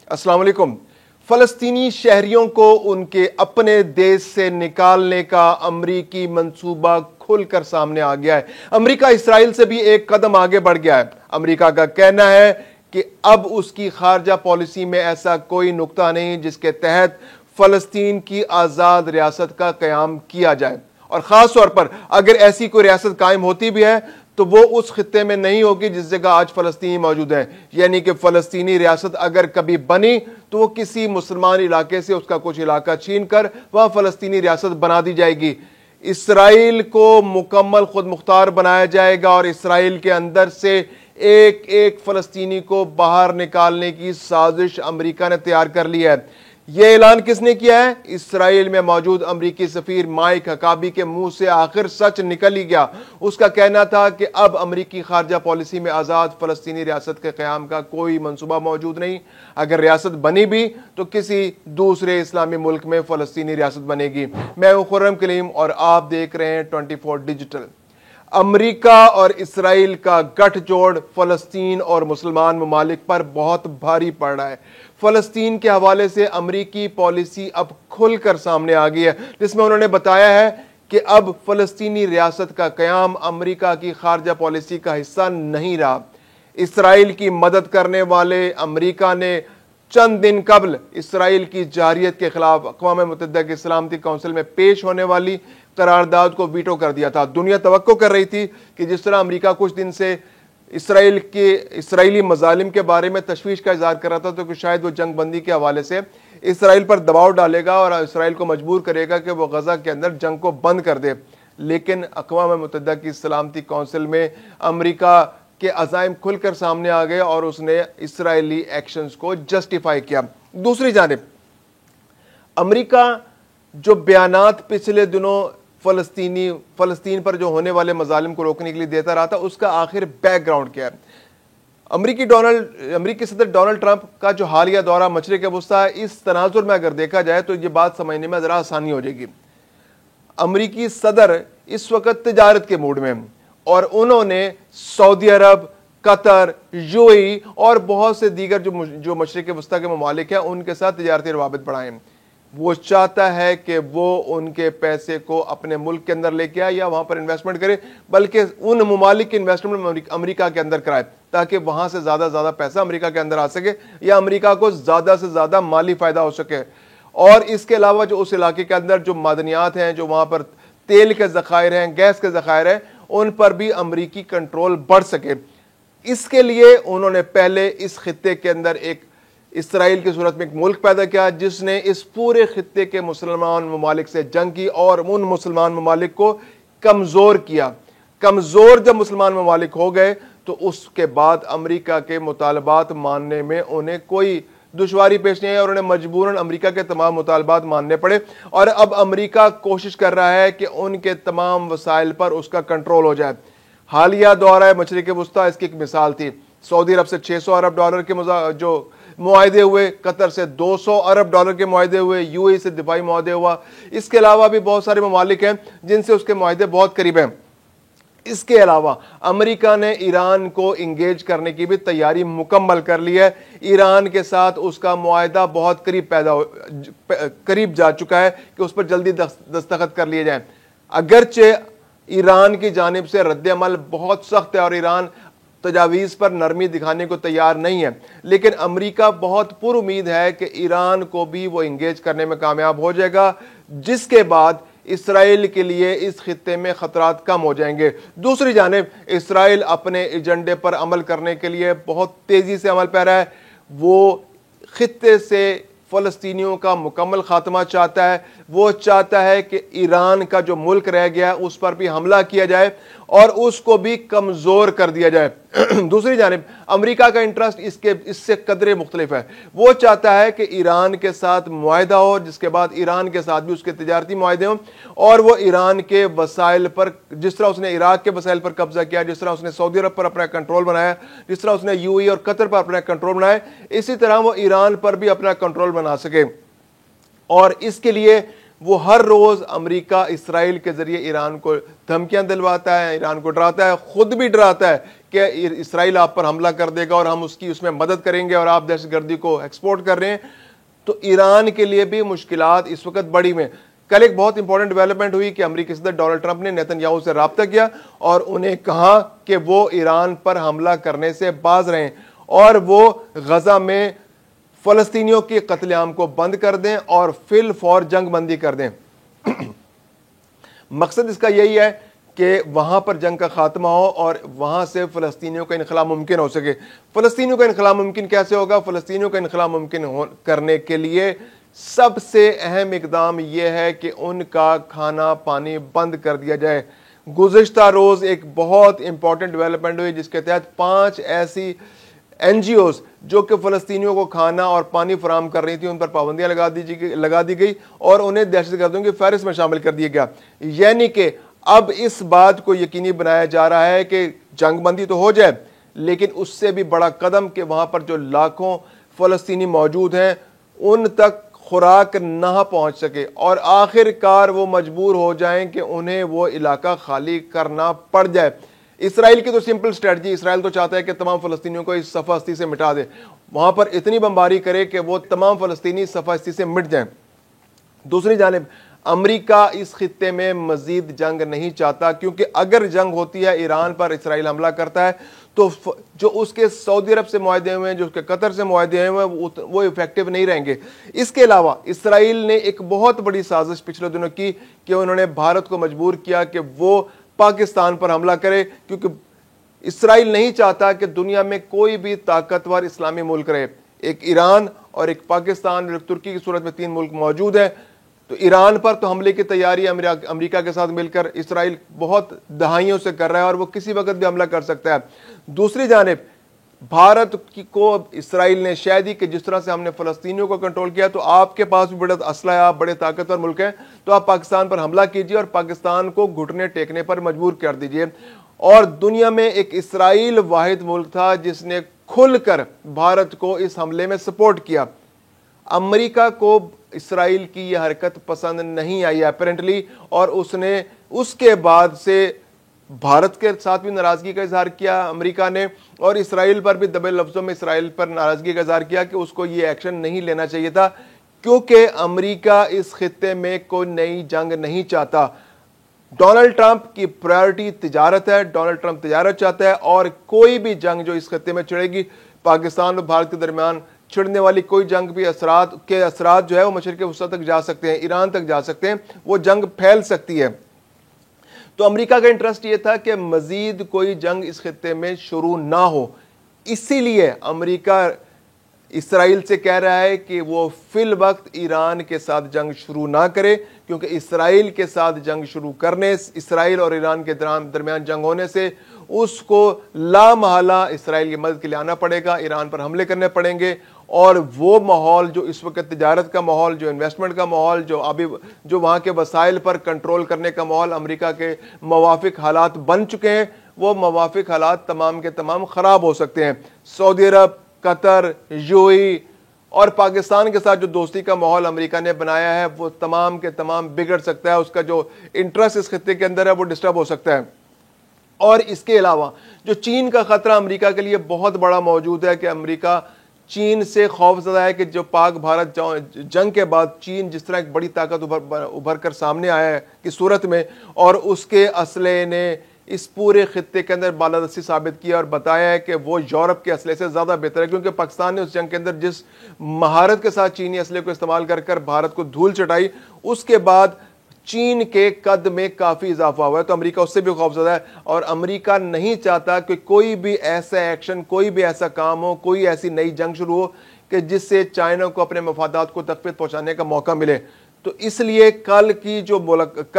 السلام علیکم۔ فلسطینی شہریوں کو ان کے اپنے دیش سے نکالنے کا امریکی منصوبہ کھل کر سامنے آ گیا ہے۔ امریکہ اسرائیل سے بھی ایک قدم آگے بڑھ گیا ہے۔ امریکہ کا کہنا ہے کہ اب اس کی خارجہ پالیسی میں ایسا کوئی نقطہ نہیں جس کے تحت فلسطین کی آزاد ریاست کا قیام کیا جائے، اور خاص طور پر اگر ایسی کوئی ریاست قائم ہوتی بھی ہے تو وہ اس خطے میں نہیں ہوگی جس جگہ آج فلسطینی موجود ہیں، یعنی کہ فلسطینی ریاست اگر کبھی بنی تو وہ کسی مسلمان علاقے سے اس کا کچھ علاقہ چھین کر وہاں فلسطینی ریاست بنا دی جائے گی۔ اسرائیل کو مکمل خود مختار بنایا جائے گا اور اسرائیل کے اندر سے ایک ایک فلسطینی کو باہر نکالنے کی سازش امریکہ نے تیار کر لی ہے۔ یہ اعلان کس نے کیا ہے؟ اسرائیل میں موجود امریکی سفیر مائک ہکابی کے منہ سے آخر سچ نکل ہی گیا۔ اس کا کہنا تھا کہ اب امریکی خارجہ پالیسی میں آزاد فلسطینی ریاست کے قیام کا کوئی منصوبہ موجود نہیں۔ اگر ریاست بنی بھی تو کسی دوسرے اسلامی ملک میں فلسطینی ریاست بنے گی۔ میں ہوں خرم کلیم اور آپ دیکھ رہے ہیں 24 ڈیجیٹل۔ امریکہ اور اسرائیل کا گٹھ جوڑ فلسطین اور مسلمان ممالک پر بہت بھاری پڑ رہا ہے۔ فلسطین کے حوالے سے امریکی پالیسی اب کھل کر سامنے آ گئی ہے، جس میں انہوں نے بتایا ہے کہ اب فلسطینی ریاست کا قیام امریکہ کی خارجہ پالیسی کا حصہ نہیں رہا۔ اسرائیل کی مدد کرنے والے امریکہ نے چند دن قبل اسرائیل کی جارحیت کے خلاف اقوام متحدہ کی سلامتی کونسل میں پیش ہونے والی قرارداد کو ویٹو کر دیا تھا۔ دنیا توقع کر رہی تھی کہ جس طرح امریکہ کچھ دن سے اسرائیلی مظالم کے بارے میں تشویش کا اظہار کر رہا تھا، تو کہ شاید وہ جنگ بندی کے حوالے سے اسرائیل پر دباؤ ڈالے گا اور اسرائیل کو مجبور کرے گا کہ وہ غزہ کے اندر جنگ کو بند کر دے، لیکن اقوام متحدہ کی سلامتی کونسل میں امریکہ کے عزائم کھل کر سامنے آ گئے اور اس نے اسرائیلی ایکشنز کو جسٹیفائی کیا۔ دوسری جانب امریکہ جو بیانات پچھلے دنوں فلسطین پر جو ہونے والے مظالم کو روکنے کے لیے دیتا رہا تھا، اس کا آخر بیک گراؤنڈ کیا ہے؟ امریکی صدر ڈونلڈ ٹرمپ کا جو حالیہ دورہ مشرق وسطی ہے، اس تناظر میں اگر دیکھا جائے تو یہ بات سمجھنے میں ذرا آسانی ہو جائے گی۔ امریکی صدر اس وقت تجارت کے موڈ میں، اور انہوں نے سعودی عرب، قطر، یو اے ای اور بہت سے دیگر جو مشرق وسطی کے ممالک ہیں ان کے ساتھ تجارتی روابط بڑھائیں۔ وہ چاہتا ہے کہ وہ ان کے پیسے کو اپنے ملک کے اندر لے کے آئے یا وہاں پر انویسٹمنٹ کرے، بلکہ ان ممالک کی انویسٹمنٹ امریکہ کے اندر کرائے تاکہ وہاں سے زیادہ پیسہ امریکہ کے اندر آ سکے یا امریکہ کو زیادہ سے زیادہ مالی فائدہ ہو سکے۔ اور اس کے علاوہ جو اس علاقے کے اندر جو معدنیات ہیں، جو وہاں پر تیل کے ذخائر ہیں، گیس کے ذخائر ہیں، ان پر بھی امریکی کنٹرول بڑھ سکے۔ اس کے لیے انہوں نے پہلے اس خطے کے اندر ایک اسرائیل کی صورت میں ایک ملک پیدا کیا جس نے اس پورے خطے کے مسلمان ممالک سے جنگ کی اور ان مسلمان ممالک کو کمزور کیا۔ کمزور جب مسلمان ممالک ہو گئے تو اس کے بعد امریکہ کے مطالبات ماننے میں انہیں کوئی دشواری پیش نہیں ہے اور انہیں مجبوراً امریکہ کے تمام مطالبات ماننے پڑے، اور اب امریکہ کوشش کر رہا ہے کہ ان کے تمام وسائل پر اس کا کنٹرول ہو جائے۔ حالیہ دورہ مشرق وسطی اس کی ایک مثال تھی۔ سعودی عرب سے $600 ارب کے جو معاہدے ہوئے، قطر سے $200 ارب کے معاہدے ہوئے، یو اے ای سے دفاعی معاہدے ہوا۔ اس کے علاوہ بھی بہت سارے ممالک ہیں جن سے اس کے معاہدے بہت قریب ہیں۔ اس کے علاوہ امریکہ نے ایران کو انگیج کرنے کی بھی تیاری مکمل کر لی ہے۔ ایران کے ساتھ اس کا معاہدہ بہت قریب جا چکا ہے کہ اس پر جلدی دستخط کر لیے جائیں۔ اگرچہ ایران کی جانب سے رد عمل بہت سخت ہے اور ایران تجاویز پر نرمی دکھانے کو تیار نہیں ہے، لیکن امریکہ بہت پر امید ہے کہ ایران کو بھی وہ انگیج کرنے میں کامیاب ہو جائے گا، جس کے بعد اسرائیل کے لیے اس خطے میں خطرات کم ہو جائیں گے۔ دوسری جانب اسرائیل اپنے ایجنڈے پر عمل کرنے کے لیے بہت تیزی سے عمل پیرا ہے۔ وہ خطے سے فلسطینیوں کا مکمل خاتمہ چاہتا ہے۔ وہ چاہتا ہے کہ ایران کا جو ملک رہ گیا ہے اس پر بھی حملہ کیا جائے اور اس کو بھی کمزور کر دیا جائے۔ دوسری جانب امریکہ کا انٹرسٹ اس سے قدرے مختلف ہے۔ وہ چاہتا ہے کہ ایران کے ساتھ معاہدہ ہو، جس کے بعد ایران کے ساتھ بھی اس کے تجارتی معاہدے ہوں، اور وہ ایران کے وسائل پر، جس طرح اس نے عراق کے وسائل پر قبضہ کیا، جس طرح اس نے سعودی عرب پر اپنا کنٹرول بنایا، جس طرح اس نے یو اے ای اور قطر پر اپنا کنٹرول بنایا، اسی طرح وہ ایران پر بھی اپنا کنٹرول بنا سکے۔ اور اس کے لیے وہ ہر روز امریکہ اسرائیل کے ذریعے ایران کو دھمکیاں دلواتا ہے, ایران کو ڈراتا ہے, خود بھی ڈراتا ہے کہ اسرائیل آپ پر حملہ کر دے گا اور ہم اس میں مدد کریں گے اور آپ دہشت گردی کو ایکسپورٹ کر رہے ہیں. تو ایران کے لیے بھی مشکلات اس وقت بڑی میں. کل ایک بہت امپورٹنٹ ڈیولپمنٹ ہوئی کہ امریکی صدر ڈونلڈ ٹرمپ نے نیتن یاہو سے رابطہ کیا اور انہیں کہا کہ وہ ایران پر حملہ کرنے سے باز رہیں اور وہ غزہ میں فلسطینیوں کے قتل عام کو بند کر دیں اور فی الفور جنگ بندی کر دیں. مقصد اس کا یہی ہے کہ وہاں پر جنگ کا خاتمہ ہو اور وہاں سے فلسطینیوں کا انخلاء ممکن ہو سکے. فلسطینیوں کا انخلاء ممکن کیسے ہوگا؟ فلسطینیوں کا انخلاء ممکن کرنے کے لیے سب سے اہم اقدام یہ ہے کہ ان کا کھانا پانی بند کر دیا جائے. گزشتہ روز ایک بہت امپورٹنٹ ڈیولپمنٹ ہوئی جس کے تحت 5 ایسی NGOs جو کہ فلسطینیوں کو کھانا اور پانی فراہم کر رہی تھی ان پر پابندیاں لگا دی گئی اور انہیں دہشت گردوں کی فہرست میں شامل کر دیا گیا. یعنی کہ اب اس بات کو یقینی بنایا جا رہا ہے کہ جنگ بندی تو ہو جائے لیکن اس سے بھی بڑا قدم کہ وہاں پر جو لاکھوں فلسطینی موجود ہیں ان تک خوراک نہ پہنچ سکے اور آخر کار وہ مجبور ہو جائیں کہ انہیں وہ علاقہ خالی کرنا پڑ جائے. اسرائیل کی تو سمپل اسٹریٹجی, اسرائیل تو چاہتا ہے کہ تمام فلسطینیوں کو اس صفحہ ہستی سے مٹا دے, وہاں پر اتنی بمباری کرے کہ وہ تمام فلسطینی صفحہ ہستی سے مٹ جائیں. دوسری جانب امریکہ اس خطے میں مزید جنگ نہیں چاہتا کیونکہ اگر جنگ ہوتی ہے ایران پر اسرائیل حملہ کرتا ہے تو جو اس کے سعودی عرب سے معاہدے ہوئے ہیں, جو اس کے قطر سے معاہدے ہوئے ہیں وہ افیکٹو نہیں رہیں گے. اس کے علاوہ اسرائیل نے ایک بہت بڑی سازش پچھلے دنوں کی کہ انہوں نے بھارت کو مجبور کیا کہ وہ پاکستان پر حملہ کرے کیونکہ اسرائیل نہیں چاہتا کہ دنیا میں کوئی بھی طاقتور اسلامی ملک رہے. ایک ایران اور ایک پاکستان اور ایک ترکی کی صورت میں 3 ملک موجود ہیں. تو ایران پر تو حملے کی تیاری امریکہ کے ساتھ مل کر اسرائیل بہت دہائیوں سے کر رہا ہے اور وہ کسی وقت بھی حملہ کر سکتا ہے. دوسری جانب بھارت کو اسرائیل نے شہ دی کہ جس طرح سے ہم نے فلسطینیوں کو کنٹرول کیا تو آپ کے پاس بھی بڑا اسلحہ ہے, آپ بڑے طاقتور ملک ہیں, تو آپ پاکستان پر حملہ کیجیے اور پاکستان کو گھٹنے ٹیکنے پر مجبور کر دیجیے. اور دنیا میں ایک اسرائیل واحد ملک تھا جس نے کھل کر بھارت کو اس حملے میں سپورٹ کیا. امریکہ کو اسرائیل کی یہ حرکت پسند نہیں آئی اپیرنٹلی اور اس نے اس کے بعد سے بھارت کے ساتھ بھی ناراضگی کا اظہار کیا امریکہ نے اور اسرائیل پر بھی دبے لفظوں میں اسرائیل پر ناراضگی کا اظہار کیا کہ اس کو یہ ایکشن نہیں لینا چاہیے تھا کیونکہ امریکہ اس خطے میں کوئی نئی جنگ نہیں چاہتا. ڈونلڈ ٹرمپ کی پرائیورٹی تجارت ہے, ڈونلڈ ٹرمپ تجارت چاہتا ہے اور کوئی بھی جنگ جو اس خطے میں چڑھے گی پاکستان اور بھارت کے درمیان چھڑنے والی کوئی جنگ بھی اثرات جو ہے وہ مشرق وسطی تک جا سکتے ہیں, ایران تک جا سکتے ہیں, وہ جنگ پھیل سکتی ہے. تو امریکہ کا انٹرسٹ یہ تھا کہ مزید کوئی جنگ اس خطے میں شروع نہ ہو. اسی لیے امریکہ اسرائیل سے کہہ رہا ہے کہ وہ فی الوقت ایران کے ساتھ جنگ شروع نہ کرے کیونکہ اسرائیل کے ساتھ جنگ شروع کرنے, اسرائیل اور ایران کے درمیان جنگ ہونے سے اس کو لا محالہ اسرائیل کی مدد کے لیے آنا پڑے گا, ایران پر حملے کرنے پڑیں گے اور وہ ماحول جو اس وقت تجارت کا ماحول, جو انویسٹمنٹ کا ماحول, جو وہاں کے وسائل پر کنٹرول کرنے کا ماحول امریکہ کے موافق حالات بن چکے ہیں, وہ موافق حالات تمام کے تمام خراب ہو سکتے ہیں. سعودی عرب, قطر, UAE اور پاکستان کے ساتھ جو دوستی کا ماحول امریکہ نے بنایا ہے وہ تمام کے تمام بگڑ سکتا ہے, اس کا جو انٹرسٹ اس خطے کے اندر ہے وہ ڈسٹرب ہو سکتا ہے. اور اس کے علاوہ جو چین کا خطرہ امریکہ کے لیے بہت بڑا موجود ہے کہ امریکہ چین سے خوف زدہ ہے کہ جو پاک بھارت جنگ کے بعد چین جس طرح ایک بڑی طاقت ابھر کر سامنے آیا ہے کی صورت میں اور اس کے اسلحے نے اس پورے خطے کے اندر بالادستی ثابت کیا اور بتایا ہے کہ وہ یورپ کے اسلحے سے زیادہ بہتر ہے کیونکہ پاکستان نے اس جنگ کے اندر جس مہارت کے ساتھ چینی اسلحے کو استعمال کر بھارت کو دھول چٹائی, اس کے بعد چین کے قد میں کافی اضافہ ہوا ہے. تو امریکہ اس سے بھی خوفزدہ ہے اور امریکہ نہیں چاہتا کہ کوئی بھی ایسا ایکشن, کوئی بھی ایسا کام ہو, کوئی ایسی نئی جنگ شروع ہو کہ جس سے چائنا کو اپنے مفادات کو تقویت پہنچانے کا موقع ملے. تو اس لیے کل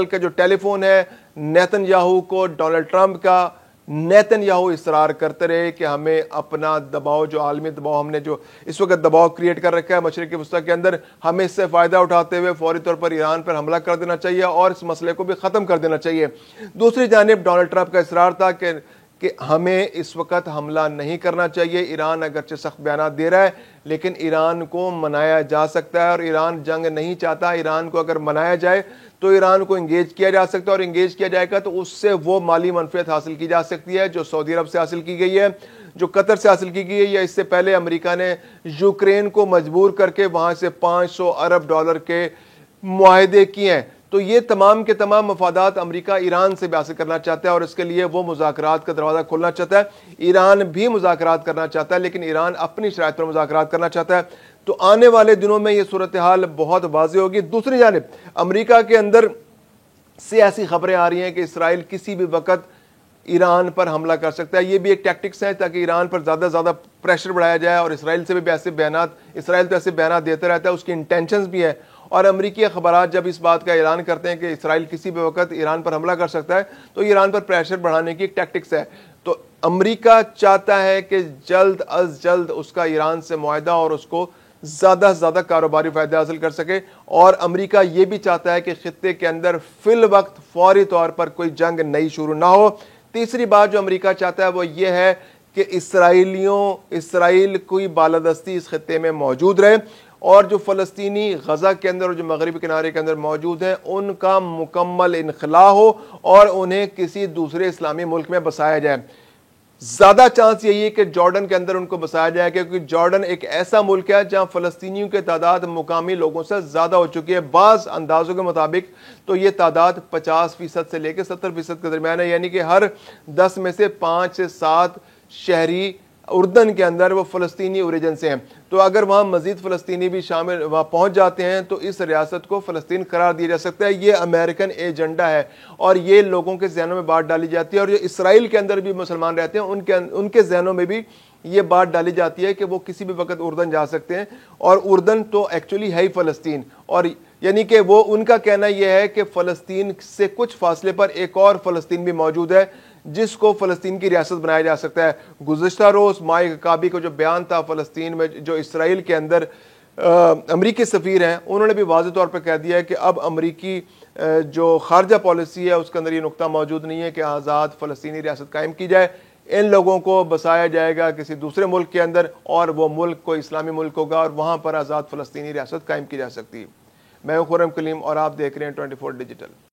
کا جو ٹیلی فون ہے نیتن یاہو کو ڈونلڈ ٹرمپ کا, نیتن یاہو اصرار کرتے رہے کہ ہمیں اپنا دباؤ, جو عالمی دباؤ ہم نے جو اس وقت دباؤ کریٹ کر رکھا ہے مشرق وسطی کے اندر, ہمیں اس سے فائدہ اٹھاتے ہوئے فوری طور پر ایران پر حملہ کر دینا چاہیے اور اس مسئلے کو بھی ختم کر دینا چاہیے. دوسری جانب ڈونلڈ ٹرمپ کا اصرار تھا کہ کہ ہمیں اس وقت حملہ نہیں کرنا چاہیے. ایران اگرچہ سخت بیانات دے رہا ہے لیکن ایران کو منایا جا سکتا ہے, اور ایران جنگ نہیں چاہتا. ایران کو اگر منایا جائے تو ایران کو انگیج کیا جا سکتا ہے, اور انگیج کیا جائے گا تو اس سے وہ مالی منفعت حاصل کی جا سکتی ہے جو سعودی عرب سے حاصل کی گئی ہے, جو قطر سے حاصل کی گئی ہے, یا اس سے پہلے امریکہ نے یوکرین کو مجبور کر کے وہاں سے $500 ارب کے معاہدے کیے ہیں. تو یہ تمام کے تمام مفادات امریکہ ایران سے بھی حاصل کرنا چاہتا ہے, اور اس کے لیے وہ مذاکرات کا دروازہ کھولنا چاہتا ہے. ایران بھی مذاکرات کرنا چاہتا ہے لیکن ایران اپنی شرائط پر مذاکرات کرنا چاہتا ہے. تو آنے والے دنوں میں یہ صورتحال بہت واضح ہوگی. دوسری جانب امریکہ کے اندر سے ایسی خبریں آ رہی ہیں کہ اسرائیل کسی بھی وقت ایران پر حملہ کر سکتا ہے. یہ بھی ایک ٹیکٹکس ہے تاکہ ایران پر زیادہ زیادہ پریشر بڑھایا جائے, اور اسرائیل سے بھی ایسے بیانات, اسرائیل تو ایسے بیانات دیتا رہتا ہے, اس کی انٹینشنز بھی ہے. اور امریکی اخبارات جب اس بات کا اعلان کرتے ہیں کہ اسرائیل کسی بھی وقت ایران پر حملہ کر سکتا ہے تو ایران پر پریشر بڑھانے کی ایک ٹیکٹکس ہے. تو امریکہ چاہتا ہے کہ جلد از جلد اس کا ایران سے معاہدہ اور اس کو زیادہ سے زیادہ کاروباری فائدہ حاصل کر سکے, اور امریکہ یہ بھی چاہتا ہے کہ خطے کے اندر فی الوقت فوری طور پر کوئی جنگ نئی شروع نہ ہو. تیسری بات جو امریکہ چاہتا ہے وہ یہ ہے کہ اسرائیل کوئی بالادستی اس خطے میں موجود رہے, اور جو فلسطینی غزہ کے اندر اور جو مغربی کنارے کے اندر موجود ہیں ان کا مکمل انخلا ہو اور انہیں کسی دوسرے اسلامی ملک میں بسایا جائے. زیادہ چانس یہی ہے کہ جارڈن کے اندر ان کو بسایا جائے, کیونکہ جارڈن ایک ایسا ملک ہے جہاں فلسطینیوں کی تعداد مقامی لوگوں سے زیادہ ہو چکی ہے. بعض اندازوں کے مطابق تو یہ تعداد 50% سے لے کے 70% کے درمیان ہے, یعنی کہ ہر 10 میں سے 5 سے 7 شہری اردن کے اندر وہ فلسطینی اوریجن سے ہیں. تو اگر وہاں مزید فلسطینی بھی شامل وہاں پہنچ جاتے ہیں تو اس ریاست کو فلسطین قرار دیا جا سکتا ہے. یہ امریکن ایجنڈا ہے اور یہ لوگوں کے ذہنوں میں بات ڈالی جاتی ہے, اور جو اسرائیل کے اندر بھی مسلمان رہتے ہیں ان کے ذہنوں میں بھی یہ بات ڈالی جاتی ہے کہ وہ کسی بھی وقت اردن جا سکتے ہیں, اور اردن تو ایکچولی ہے ہی فلسطین, اور یعنی کہ وہ ان کا کہنا یہ ہے کہ فلسطین سے کچھ فاصلے پر ایک اور فلسطین بھی موجود ہے جس کو فلسطین کی ریاست بنایا جا سکتا ہے. گزشتہ روز مائک کابی کو جو بیان تھا فلسطین میں, جو اسرائیل کے اندر امریکی سفیر ہیں, انہوں نے بھی واضح طور پر کہہ دیا ہے کہ اب امریکی جو خارجہ پالیسی ہے اس کے اندر یہ نقطہ موجود نہیں ہے کہ آزاد فلسطینی ریاست قائم کی جائے. ان لوگوں کو بسایا جائے گا کسی دوسرے ملک کے اندر, اور وہ ملک کوئی اسلامی ملک ہوگا اور وہاں پر آزاد فلسطینی ریاست قائم کی جا سکتی ہے. میں ہوں خرم کلیم اور آپ دیکھ رہے ہیں 24 ڈیجیٹل.